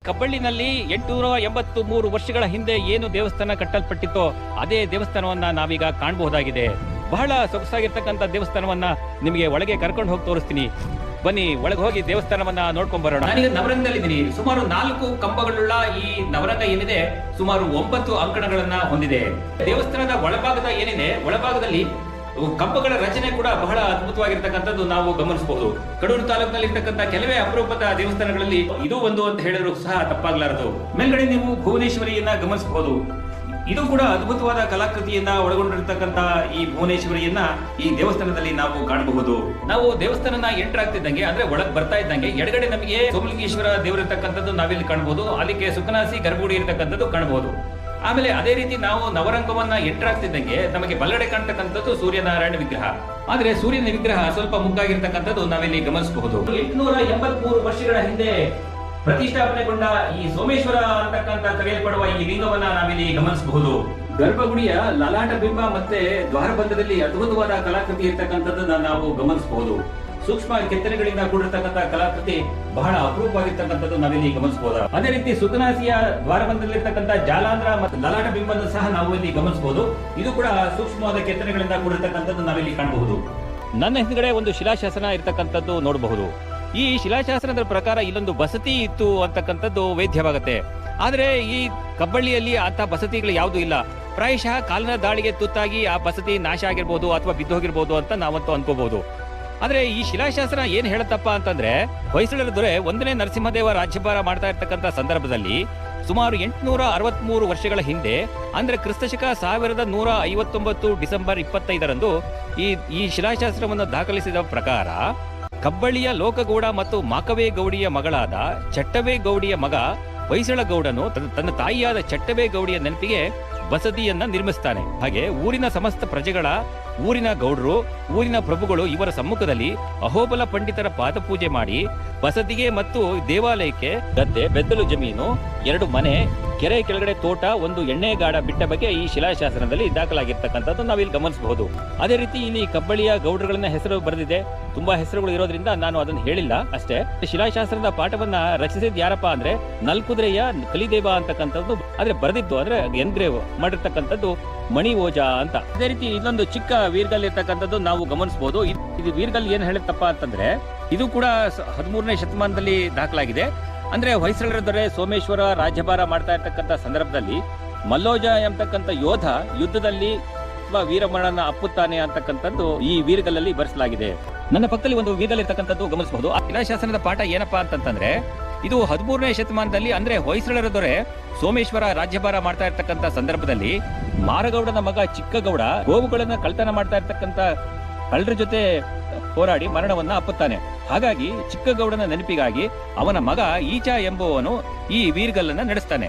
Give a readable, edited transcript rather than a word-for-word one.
ಕಬ್ಬಳ್ಳಿನಲ್ಲಿ 883 ವರ್ಷಗಳ ಹಿಂದೆ ಏನು ದೇವಸ್ಥಾನ ಕಟ್ಟಲ್ಪಟ್ಟಿತ್ತೋ ಅದೇ ದೇವಸ್ಥಾನವನ್ನ ನಾವೀಗ ಕಾಣಬಹುದಾಗಿದೆ. ಬಹಳ ಸೊಗಸಾಗಿರ್ತಕ್ಕಂಥ ದೇವಸ್ಥಾನವನ್ನ ನಿಮಗೆ ಒಳಗೆ ಕರ್ಕೊಂಡು ಹೋಗಿ ತೋರಿಸ್ತೀನಿ. ಬನ್ನಿ, ಒಳಗೆ ಹೋಗಿ ದೇವಸ್ಥಾನವನ್ನ ನೋಡ್ಕೊಂಡ್ ಬರೋಣ. ನಾನೀಗ ನವರಂಗದಲ್ಲಿದ್ದೀನಿ. ಸುಮಾರು 4 ಕಂಬಗಳುಳ್ಳ ಈ ನವರಂಗ ಏನಿದೆ ಸುಮಾರು 9 ಅಂಕಣಗಳನ್ನ ಹೊಂದಿದೆ. ದೇವಸ್ಥಾನದ ಒಳಭಾಗದ ಏನಿದೆ, ಒಳಭಾಗದಲ್ಲಿ ಕಂಬಗಳ ರಚನೆ ಕೂಡ ಬಹಳ ಅದ್ಭುತವಾಗಿರ್ತಕ್ಕಂಥದ್ದು ನಾವು ಗಮನಿಸಬಹುದು. ಕಡೂರು ತಾಲೂಕಿನಲ್ಲಿ ಇರ್ತಕ್ಕಂಥ ಕೆಲವೇ ಅಪರೂಪದ ದೇವಸ್ಥಾನಗಳಲ್ಲಿ ಇದು ಒಂದು ಅಂತ ಹೇಳಿದ್ರು ಸಹ ತಪ್ಪಾಗಲಾರದು. ಮೇಲ್ಗಡೆ ನೀವು ಭುವನೇಶ್ವರಿಯನ್ನ ಗಮನಿಸಬಹುದು. ಇದು ಕೂಡ ಅದ್ಭುತವಾದ ಕಲಾಕೃತಿಯನ್ನ ಒಳಗೊಂಡಿರ್ತಕ್ಕಂಥ ಈ ಭುವನೇಶ್ವರಿಯನ್ನ ಈ ದೇವಸ್ಥಾನದಲ್ಲಿ ನಾವು ಕಾಣಬಹುದು. ನಾವು ದೇವಸ್ಥಾನನ ಎಂಟರ್ ಆಗ್ತಿದ್ದಂಗೆ, ಅಂದ್ರೆ ಒಳಗ್ ಬರ್ತಾ ಇದ್ದಂಗೆ ಎಡಗಡೆ ನಮಗೆ ಸೋಮಲಿಂಗೇಶ್ವರ ದೇವರಿರ್ತಕ್ಕಂಥದ್ದು ನಾವಿಲ್ಲಿ ಕಾಣಬಹುದು. ಅದಕ್ಕೆ ಸುಖನಾಸಿ ಗರ್ಭಗುಡಿ ಇರತಕ್ಕಂಥದ್ದು ಕಾಣಬಹುದು. ಆಮೇಲೆ ಅದೇ ರೀತಿ ನಾವು ನವರಂಗವನ್ನ ಎಂಟರ್ ಆಗ್ತಿದ್ದಂಗೆ ನಮಗೆ ಬಲ್ಲಡೆ ಕಾಣ್ತಕ್ಕಂಥದ್ದು ಸೂರ್ಯನಾರಾಯಣ ವಿಗ್ರಹ. ಆದ್ರೆ ಸೂರ್ಯನ ವಿಗ್ರಹ ಸ್ವಲ್ಪ ಮುಗ್ಗಾಗಿರ್ತಕ್ಕಂಥದ್ದು ನಾವಿಲ್ಲಿ ಗಮನಿಸಬಹುದು. 883 ವರ್ಷಗಳ ಹಿಂದೆ ಪ್ರತಿಷ್ಠಾಪನೆಗೊಂಡ ಈ ಸೋಮೇಶ್ವರ ಅಂತಕ್ಕಂಥ ಕರೆಯಲ್ಪಡುವ ಈ ಲಿಂಗವನ್ನ ನಾವಿಲ್ಲಿ ಗಮನಿಸಬಹುದು. ಗರ್ಭಗುಡಿಯ ಲಲಾಟ ಬಿಂಬ ಮತ್ತೆ ದ್ವಾರಬಂಧದಲ್ಲಿ ಅದ್ಭುತವಾದ ಕಲಾಕೃತಿ ಇರ್ತಕ್ಕಂಥದ್ದನ್ನ ನಾವು ಗಮನಿಸಬಹುದು. ಸೂಕ್ಷ್ಮ ಕೆತ್ತನೆಗಳಿಂದ ಕೂಡಿರ್ತಕ್ಕಂಥ ಕಲಾಕೃತಿ ಬಹಳ ಅಪರೂಪವಾಗಿರ್ತಕ್ಕಂಥದ್ದು ನಾವಿಲ್ಲಿ ಗಮನಿಸಬಹುದು. ಅದೇ ರೀತಿ ಸುಖನಾಸಿಯ ದ್ವಾರಬಂಧದಲ್ಲಿರ್ತಕ್ಕಂಥ ಜಾಲಾಂಧ್ರ ಮತ್ತು ಲಲಾಟ ಬಿಂಬವನ್ನು ಸಹ ನಾವು ಇಲ್ಲಿ ಗಮನಿಸಬಹುದು. ಇದು ಕೂಡ ಸೂಕ್ಷ್ಮವಾದ ಕೆತ್ತನೆಗಳಿಂದ ಕೂಡಿರ್ತಕ್ಕಂಥದ್ದು ನಾವಿಲ್ಲಿ ಕಾಣಬಹುದು. ನನ್ನ ಹಿಂದ್ಗಡೆ ಒಂದು ಶಿಲಾಶಾಸನ ಇರ್ತಕ್ಕಂಥದ್ದು ನೋಡಬಹುದು. ಈ ಶಿಲಾಶಾಸನದ ಪ್ರಕಾರ ಇಲ್ಲೊಂದು ಬಸತಿ ಇತ್ತು ಅಂತಕ್ಕಂಥದ್ದು ವೇದ್ಯವಾಗುತ್ತೆ. ಆದ್ರೆ ಈ ಕಬ್ಬಳ್ಳಿಯಲ್ಲಿ ಅಂತ ಬಸತಿಗಳು ಯಾವುದೂ ಇಲ್ಲ. ಪ್ರಾಯಶಃ ಕಾಲಿನ ದಾಳಿಗೆ ತುತ್ತಾಗಿ ಆ ಬಸತಿ ನಾಶ ಆಗಿರ್ಬೋದು ಅಥವಾ ಬಿದ್ದೋಗಿರ್ಬೋದು ಅಂತ ನಾವಂತೂ ಅನ್ಕೋಬಹುದು. ಆದ್ರೆ ಈ ಶಿಲಾಶಾಸನ ಏನ್ ಹೇಳುತ್ತಪ್ಪ ಅಂತಂದ್ರೆ, ಹೊಯ್ಸಳರ ದೊರೆ 1ನೇ ನರಸಿಂಹದೇವ ರಾಜ್ಯಭಾರ ಮಾಡ್ತಾ ಇರ್ತಕ್ಕಂಥ ಸಂದರ್ಭದಲ್ಲಿ ಸುಮಾರು 863 ವರ್ಷಗಳ ಹಿಂದೆ, ಅಂದ್ರೆ ಕ್ರಿಸ್ತಶಕ 1159 ಡಿಸೆಂಬರ್ 25ರಂದು ಈ ಶಿಲಾಶಾಸನವನ್ನು ದಾಖಲಿಸಿದ ಪ್ರಕಾರ ಕಬ್ಬಳ್ಳಿಯ ಲೋಕಗೌಡ ಮತ್ತು ಮಾಕವೇ ಗೌಡಿಯ ಮಗಳಾದ ಚಟ್ಟವೇ ಗೌಡಿಯ ಮಗ ಹೊಯ್ಸಳ ಗೌಡನು ತನ್ನ ತಾಯಿಯಾದ ಚಟ್ಟವೇ ಗೌಡಿಯ ನೆನಪಿಗೆ ಬಸದಿಯನ್ನ ನಿರ್ಮಿಸ್ತಾನೆ. ಹಾಗೆ ಊರಿನ ಸಮಸ್ತ ಪ್ರಜೆಗಳ, ಊರಿನ ಗೌಡರು, ಊರಿನ ಪ್ರಭುಗಳು ಇವರ ಸಮ್ಮುಖದಲ್ಲಿ ಅಹೋಬಲ ಪಂಡಿತರ ಪಾದಪೂಜೆ ಮಾಡಿ ಬಸದಿಗೆ ಮತ್ತು ದೇವಾಲಯಕ್ಕೆ ಗದ್ದೆ, ಬೆದ್ದಲು ಜಮೀನು, 2 ಮನೆ, ಕೆರೆ ಕೆಳಗಡೆ ತೋಟ, 1 ಎಣ್ಣೆಗಾಡ ಬಿಟ್ಟ ಬಗ್ಗೆ ಈ ಶಿಲಾಶಾಸನದಲ್ಲಿ ದಾಖಲಾಗಿರ್ತಕ್ಕಂಥದ್ದು ನಾವಿಲ್ಲಿ ಗಮನಿಸಬಹುದು. ಅದೇ ರೀತಿ ಇಲ್ಲಿ ಕಬ್ಬಳ್ಳಿಯ ಗೌಡರುಗಳನ್ನ ಹೆಸರು ಬರೆದಿದೆ. ತುಂಬಾ ಹೆಸರುಗಳು ಇರೋದ್ರಿಂದ ನಾನು ಅದನ್ನು ಹೇಳಿಲ್ಲ ಅಷ್ಟೇ. ಶಿಲಾಶಾಸನದ ಪಾಠವನ್ನ ರಚಿಸಿದ್ ಯಾರಪ್ಪ ಅಂದ್ರೆ ನಲ್ಕುದ್ರೆಯ ಕಲಿದೇವ ಅಂತಕ್ಕಂಥದ್ದು. ಆದ್ರೆ ಬರೆದಿದ್ದು ಅಂದ್ರೆ ಎನ್ಗ್ರೇವ್ ಮಾಡಿರ್ತಕ್ಕಂಥದ್ದು ಮಣಿ ಓಜಾ ಅಂತ. ಅದೇ ರೀತಿ ಇಲ್ಲೊಂದು ಚಿಕ್ಕ ವೀರ್ಗಲ್ ಇರ್ತಕ್ಕಂಥದ್ದು ನಾವು ಗಮನಿಸಬಹುದು. ಇದು ವೀರ್ಗಲ್ ಏನ್ ಹೇಳುತ್ತಪ್ಪ ಅಂತಂದ್ರೆ, ಇದು ಕೂಡ 13ನೇ ಶತಮಾನದಲ್ಲಿ ದಾಖಲಾಗಿದೆ. ಅಂದ್ರೆ ಹೊಯ್ಸಳರ ದೊರೆ ಸೋಮೇಶ್ವರ ರಾಜ್ಯಭಾರ ಮಾಡ್ತಾ ಇರ್ತಕ್ಕಂಥ ಸಂದರ್ಭದಲ್ಲಿ ಮಲ್ಲೋಜ ಎಂಬತಕ್ಕಂಥ ಯೋಧ ಯುದ್ಧದಲ್ಲಿ ವೀರಮರಣ ಅಪ್ಪುತ್ತಾನೆ ಅಂತಕ್ಕಂಥದ್ದು ಈ ವೀರ್ಗಲ್ಲಲ್ಲಿ ಬರೆಸಲಾಗಿದೆ. ನನ್ನ ಪಕ್ಕದಲ್ಲಿ ಒಂದು ವೀರ್ಗಲ್ ಇರ್ತಕ್ಕಂಥದ್ದು ಗಮನಿಸಬಹುದು. ಆ ಶಿಲಾಶಾಸನದ ಪಾಠ ಏನಪ್ಪಾ ಅಂತಂದ್ರೆ, ಇದು 13ನೇ ಶತಮಾನದಲ್ಲಿ, ಅಂದ್ರೆ ಹೊಯ್ಸಳರ ದೊರೆ ಸೋಮೇಶ್ವರ ರಾಜ್ಯಭಾರ ಮಾಡ್ತಾ ಇರ್ತಕ್ಕಂಥ ಸಂದರ್ಭದಲ್ಲಿ ಮಾರಗೌಡನ ಮಗ ಚಿಕ್ಕಗೌಡ ಗೋವುಗಳನ್ನ ಕಳ್ತನ ಮಾಡ್ತಾ ಇರ್ತಕ್ಕಂಥ ಕಳ್ಳರ ಜೊತೆ ಹೋರಾಡಿ ಮರಣವನ್ನ ಅಪ್ಪುತ್ತಾನೆ. ಹಾಗಾಗಿ ಚಿಕ್ಕಗೌಡನ ನೆನಪಿಗಾಗಿ ಅವನ ಮಗ ಈಚ ಎಂಬುವನು ಈ ವೀರ್ಗಲ್ಲನ್ನ ನಡೆಸ್ತಾನೆ.